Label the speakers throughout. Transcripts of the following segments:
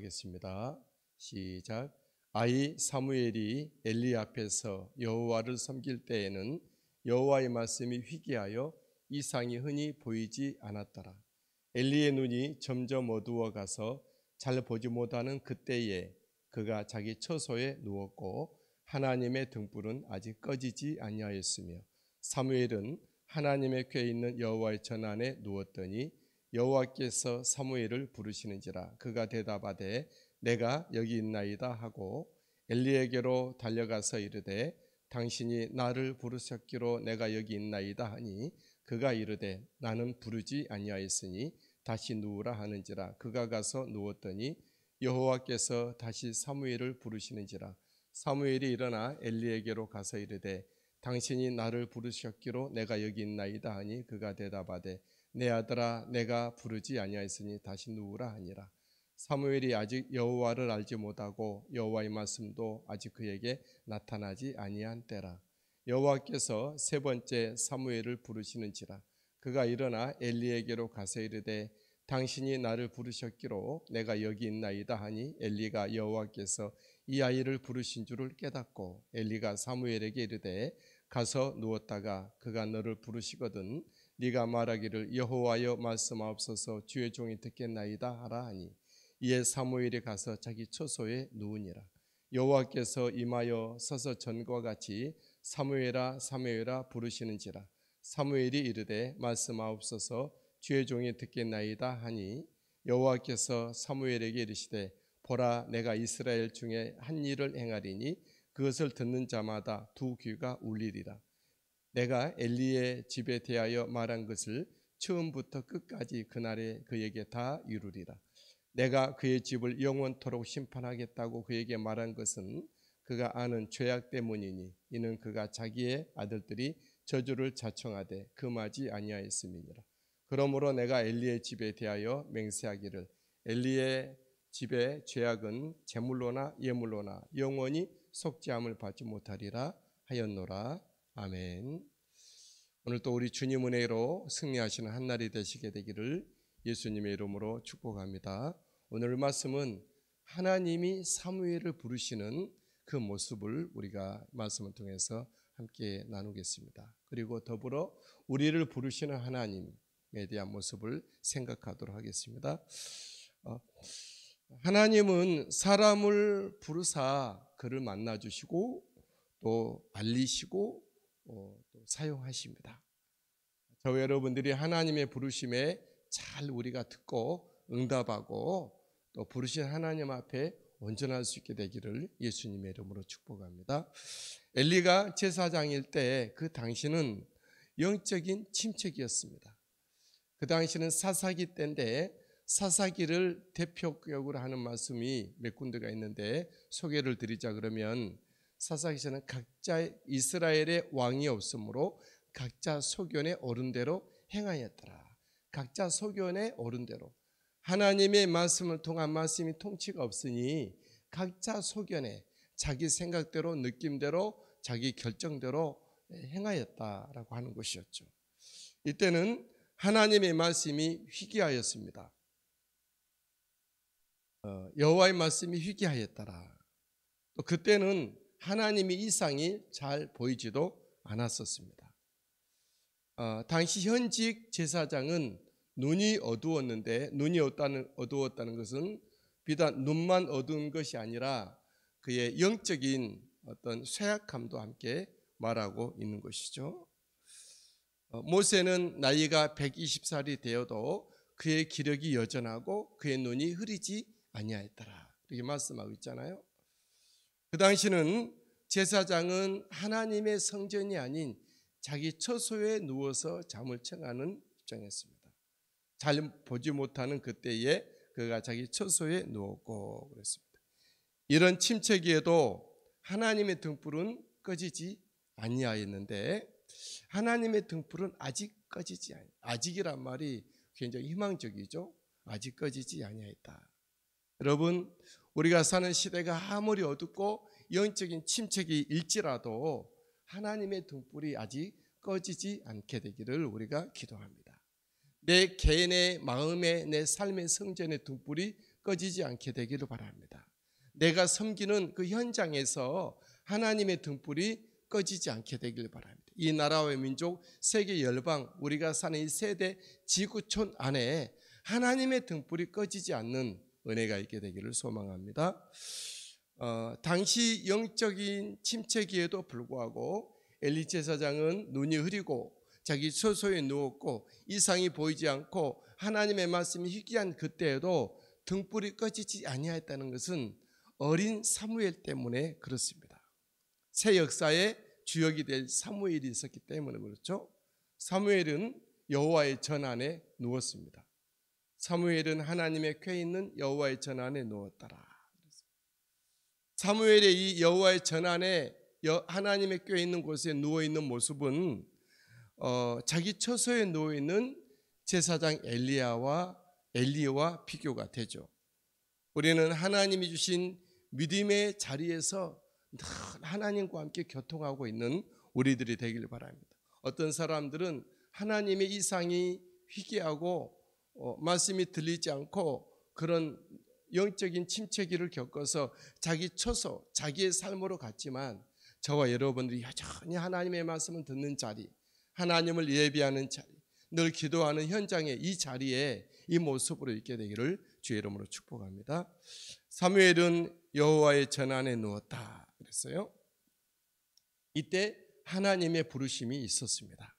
Speaker 1: 하겠습니다. 시작. 아이 사무엘이 엘리 앞에서 여호와를 섬길 때에는 여호와의 말씀이 희귀하여 이상이 흔히 보이지 않았더라. 엘리의 눈이 점점 어두워 가서 잘 보지 못하는 그때에 그가 자기 처소에 누웠고 하나님의 등불은 아직 꺼지지 아니하였으며 사무엘은 하나님의 궤에 있는 여호와의 전안에 누웠더니 여호와께서 사무엘을 부르시는지라. 그가 대답하되 내가 여기 있나이다 하고 엘리에게로 달려가서 이르되 당신이 나를 부르셨기로 내가 여기 있나이다 하니 그가 이르되 나는 부르지 아니하였으니 다시 누우라 하는지라. 그가 가서 누웠더니 여호와께서 다시 사무엘을 부르시는지라. 사무엘이 일어나 엘리에게로 가서 이르되 당신이 나를 부르셨기로 내가 여기 있나이다 하니 그가 대답하되 내 아들아 내가 부르지 아니하였으니 다시 누우라 하니라. 사무엘이 아직 여호와를 알지 못하고 여호와의 말씀도 아직 그에게 나타나지 아니한 때라. 여호와께서 세 번째 사무엘을 부르시는지라. 그가 일어나 엘리에게로 가서 이르되 당신이 나를 부르셨기로 내가 여기 있나이다 하니 엘리가 여호와께서 이 아이를 부르신 줄을 깨닫고 엘리가 사무엘에게 이르되 가서 누웠다가 그가 너를 부르시거든 네가 말하기를 여호와여 말씀하옵소서 주의 종이 듣겠나이다 하라 하니 이에 사무엘이 가서 자기 처소에 누우니라. 여호와께서 임하여 서서 전과 같이 사무엘아 사무엘아 부르시는지라. 사무엘이 이르되 말씀하옵소서 주의 종이 듣겠나이다 하니 여호와께서 사무엘에게 이르시되 보라 내가 이스라엘 중에 한 일을 행하리니 그것을 듣는 자마다 두 귀가 울리리라. 내가 엘리의 집에 대하여 말한 것을 처음부터 끝까지 그날에 그에게 다 이루리라. 내가 그의 집을 영원토록 심판하겠다고 그에게 말한 것은 그가 아는 죄악 때문이니 이는 그가 자기의 아들들이 저주를 자청하되 금하지 아니하였음이니라. 그러므로 내가 엘리의 집에 대하여 맹세하기를 엘리의 집의 죄악은 제물로나 예물로나 영원히 속죄함을 받지 못하리라 하였노라. 아멘. 오늘 또 우리 주님 은혜로 승리하시는 한날이 되시게 되기를 예수님의 이름으로 축복합니다. 오늘 말씀은 하나님이 사무엘을 부르시는 그 모습을 우리가 말씀을 통해서 함께 나누겠습니다. 그리고 더불어 우리를 부르시는 하나님에 대한 모습을 생각하도록 하겠습니다. 하나님은 사람을 부르사 그를 만나주시고 또 알리시고 또 사용하십니다. 저와 여러분들이 하나님의 부르심에 잘 우리가 듣고 응답하고 또 부르신 하나님 앞에 온전할 수 있게 되기를 예수님의 이름으로 축복합니다. 엘리가 제사장일 때 그 당시는 영적인 침체기였습니다. 그 당시는 사사기 때인데 사사기를 대표격으로 하는 말씀이 몇 군데가 있는데 소개를 드리자 그러면 사사기서는 각자 이스라엘의 왕이 없으므로 각자 소견에 오른 대로 행하였더라. 각자 소견에 오른 대로 하나님의 말씀을 통한 말씀이 통치가 없으니 각자 소견에 자기 생각대로 느낌대로 자기 결정대로 행하였다라고 하는 것이었죠. 이때는 하나님의 말씀이 희귀하였습니다. 여호와의 말씀이 희귀하였더라. 또 그때는 하나님의 이상이 잘 보이지도 않았었습니다. 당시 현직 제사장은 눈이 어두웠는데 눈이 어두웠다는 것은 비단 눈만 어두운 것이 아니라 그의 영적인 어떤 쇠약함도 함께 말하고 있는 것이죠. 모세는 나이가 120살이 되어도 그의 기력이 여전하고 그의 눈이 흐리지 아니하였더라 이렇게 말씀하고 있잖아요. 그 당시는 제사장은 하나님의 성전이 아닌 자기 처소에 누워서 잠을 청하는 입장이었습니다. 잘 보지 못하는 그때에 그가 자기 처소에 누웠고 그랬습니다. 이런 침체기에도 하나님의 등불은 꺼지지 아니하였는데 하나님의 등불은 아직 꺼지지 아니. 아직이란 말이 굉장히 희망적이죠. 아직 꺼지지 아니하였다. 여러분, 우리가 사는 시대가 아무리 어둡고 영적인 침체기일지라도 하나님의 등불이 아직 꺼지지 않게 되기를 우리가 기도합니다. 내 개인의 마음에 내 삶의 성전의 등불이 꺼지지 않게 되기를 바랍니다. 내가 섬기는 그 현장에서 하나님의 등불이 꺼지지 않게 되기를 바랍니다. 이 나라와 민족, 세계 열방, 우리가 사는 이 세대 지구촌 안에 하나님의 등불이 꺼지지 않는 은혜가 있게 되기를 소망합니다. 당시 영적인 침체기에도 불구하고 엘리 제사장은 눈이 흐리고 자기 처소에 누웠고 이상이 보이지 않고 하나님의 말씀이 희귀한 그때에도 등불이 꺼지지 아니하였다는 것은 어린 사무엘 때문에 그렇습니다. 새 역사의 주역이 될 사무엘이 있었기 때문에 그렇죠. 사무엘은 여호와의 전 안에 누웠습니다. 사무엘은 하나님의 궤 있는 여호와의 전 안에 누웠더라. 사무엘의 이 여호와의 전 안에 하나님의 궤 있는 곳에 누워 있는 모습은 자기 처소에 누워 있는 제사장 엘리야와 비교가 되죠. 우리는 하나님이 주신 믿음의 자리에서 늘 하나님과 함께 교통하고 있는 우리들이 되길 바랍니다. 어떤 사람들은 하나님의 이상이 희귀하고 말씀이 들리지 않고 그런 영적인 침체기를 겪어서 자기 처소, 자기의 삶으로 갔지만 저와 여러분들이 여전히 하나님의 말씀을 듣는 자리, 하나님을 예비하는 자리, 늘 기도하는 현장의 이 자리에 이 모습으로 있게 되기를 주의 이름으로 축복합니다. 사무엘은 여호와의 전 안에 누웠다 그랬어요. 이때 하나님의 부르심이 있었습니다.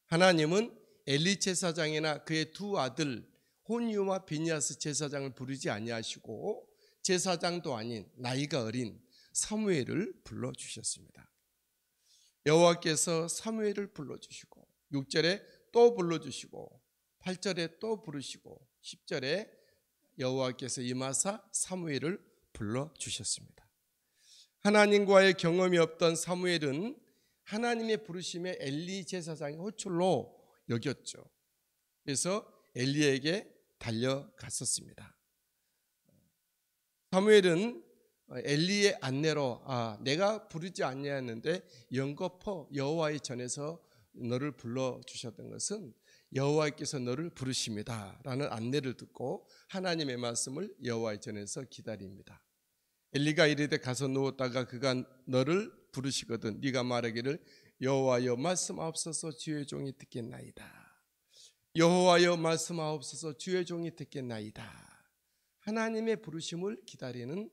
Speaker 1: 하나님은 엘리 제사장이나 그의 두 아들 혼유와 비니아스 제사장을 부르지 아니하시고 제사장도 아닌 나이가 어린 사무엘을 불러주셨습니다. 여호와께서 사무엘을 불러주시고 6절에 또 불러주시고 8절에 또 부르시고 10절에 여호와께서 임하사 사무엘을 불러주셨습니다. 하나님과의 경험이 없던 사무엘은 하나님의 부르심에 엘리 제사장의 호출로 여겼죠. 그래서 엘리에게 달려갔었습니다. 사무엘은 엘리의 안내로 내가 부르지 아니하였는데 영거포 여호와의 전에서 너를 불러주셨던 것은 여호와께서 너를 부르십니다 라는 안내를 듣고 하나님의 말씀을 여호와의 전에서 기다립니다. 엘리가 이르되 가서 누웠다가 그가 너를 부르시거든 네가 말하기를 여호와여 말씀하옵소서 주의 종이 듣겠나이다. 여호와여 말씀하옵소서 주의 종이 듣겠나이다. 하나님의 부르심을 기다리는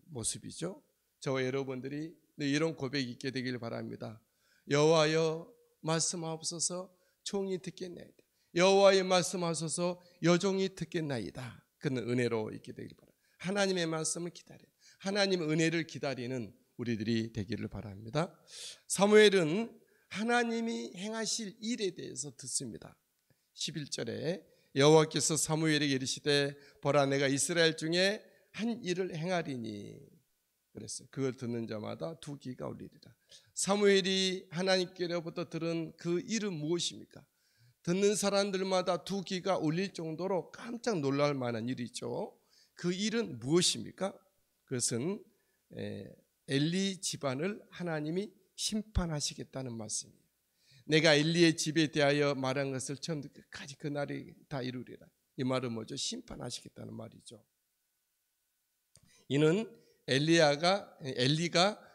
Speaker 1: 모습이죠. 저와 여러분들이 이런 고백이 있게 되길 바랍니다. 여호와여 말씀하옵소서 종이 듣겠나이다. 여호와의 말씀하소서 여종이 듣겠나이다. 그는 은혜로 있게 되길 바랍니다. 하나님의 말씀을 기다려 하나님의 은혜를 기다리는 우리들이 되기를 바랍니다. 사무엘은 하나님이 행하실 일에 대해서 듣습니다. 11절에 여호와께서 사무엘에게 이르시되 보라 내가 이스라엘 중에 한 일을 행하리니 그랬어요. 그걸 듣는 자마다 두 귀가 울리리라. 사무엘이 하나님께로부터 들은 그 일은 무엇입니까? 듣는 사람들마다 두 귀가 울릴 정도로 깜짝 놀랄 만한 일이죠. 그 일은 무엇입니까? 그것은 엘리 집안을 하나님이 심판하시겠다는 말씀이에요. 내가 엘리의 집에 대하여 말한 것을 처음부터 끝까지 그 날이 다 이루리라. 이 말은 뭐죠? 심판하시겠다는 말이죠. 이는 엘리가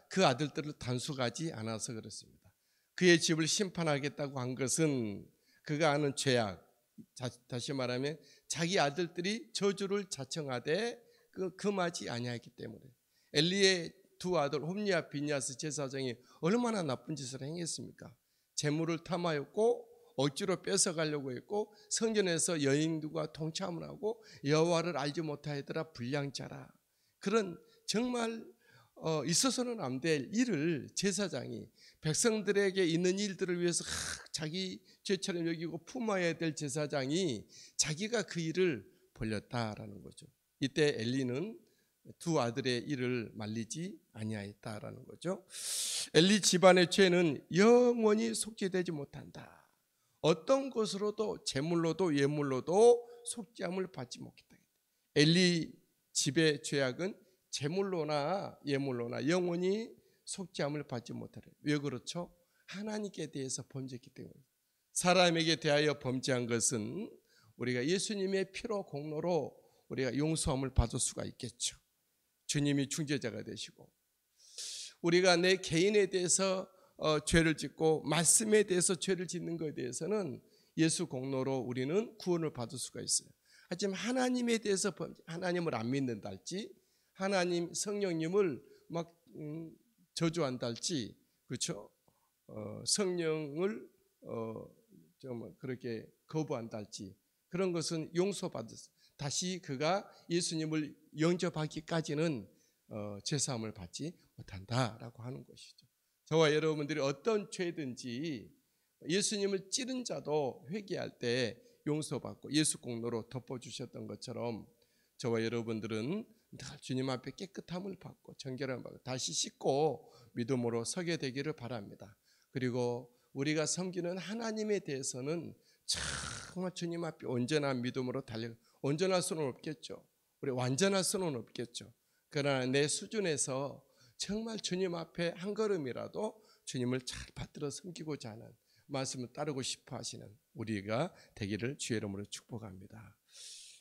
Speaker 1: 그 아들들을 단속하지 않아서 그렇습니다. 그의 집을 심판하겠다고 한 것은 그가 아는 죄악, 다시 말하면 자기 아들들이 저주를 자청하되 금하지 아니하기 때문에 엘리의 두 아들 홈리와 비니아스 제사장이 얼마나 나쁜 짓을 행했습니까? 재물을 탐하였고 억지로 뺏어가려고 했고 성전에서 여인들과 동참을 하고 여호와를 알지 못하였더라 불량자라. 그런 정말 있어서는 안 될 일을 제사장이 백성들에게 있는 일들을 위해서 자기 죄처럼 여기고 품어야 될 제사장이 자기가 그 일을 벌렸다라는 거죠. 이때 엘리는 두 아들의 일을 말리지 아니하였다라는 거죠. 엘리 집안의 죄는 영원히 속죄되지 못한다. 어떤 것으로도 재물로도 예물로도 속죄함을 받지 못했다. 엘리 집의 죄악은 재물로나 예물로나 영원히 속죄함을 받지 못하래. 왜 그렇죠? 하나님께 대해서 범죄했기 때문에. 사람에게 대하여 범죄한 것은 우리가 예수님의 피로 공로로 우리가 용서함을 받을 수가 있겠죠. 주님이 중재자가 되시고, 우리가 내 개인에 대해서 죄를 짓고 말씀에 대해서 죄를 짓는 것에 대해서는 예수 공로로 우리는 구원을 받을 수가 있어요. 하지만 하나님에 대해서 하나님을 안 믿는다 할지, 하나님 성령님을 막 저주한다 할지, 그렇죠? 성령을 좀 그렇게 거부한다 할지, 그런 것은 용서받을, 다시 그가 예수님을 영접하기까지는 죄사함을 받지 못한다라고 하는 것이죠. 저와 여러분들이 어떤 죄든지 예수님을 찌른 자도 회개할 때 용서받고 예수 공로로 덮어주셨던 것처럼, 저와 여러분들은 늘 주님 앞에 깨끗함을 받고 정결함을 받고 다시 씻고 믿음으로 서게 되기를 바랍니다. 그리고 우리가 섬기는 하나님에 대해서는 정말 주님 앞에 온전한 믿음으로 온전할 수는 없겠죠. 우리 완전할 수는 없겠죠. 그러나 내 수준에서 정말 주님 앞에 한 걸음이라도 주님을 잘 받들어 섬기고자 하는, 말씀을 따르고 싶어 하시는 우리가 되기를 주의 이름으로 축복합니다.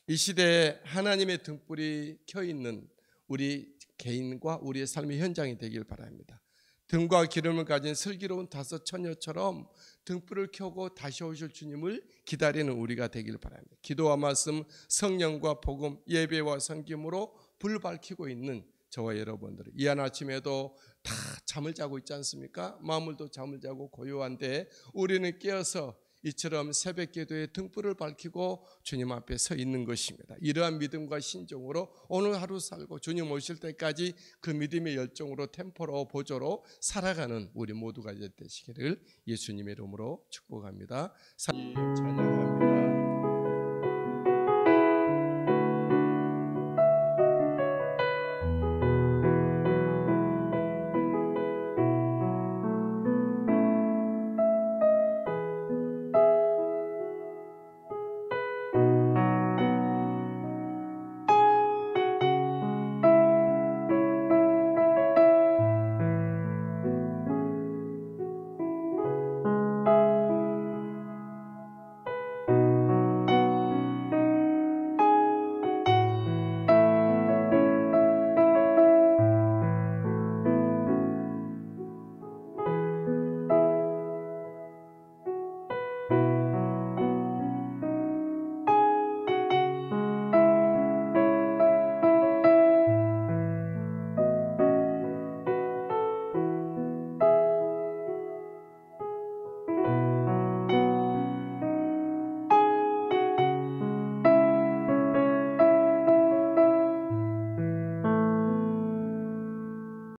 Speaker 1: 이 시대에 하나님의 등불이 켜있는 우리 개인과 우리의 삶의 현장이 되길 바랍니다. 등과 기름을 가진 슬기로운 다섯 처녀처럼 등불을 켜고 다시 오실 주님을 기다리는 우리가 되길 바랍니다. 기도와 말씀, 성령과 복음, 예배와 섬김으로 불 밝히고 있는 저와 여러분들, 이 한 아침에도 다 잠을 자고 있지 않습니까? 마음을도 잠을 자고 고요한데 우리는 깨어서 이처럼 새벽 기도에 등불을 밝히고 주님 앞에 서 있는 것입니다. 이러한 믿음과 신종으로 오늘 하루 살고 주님 오실 때까지 그 믿음의 열정으로 템포로 보조로 살아가는 우리 모두가 되시기를 예수님의 이름으로 축복합니다. 찬양합니다.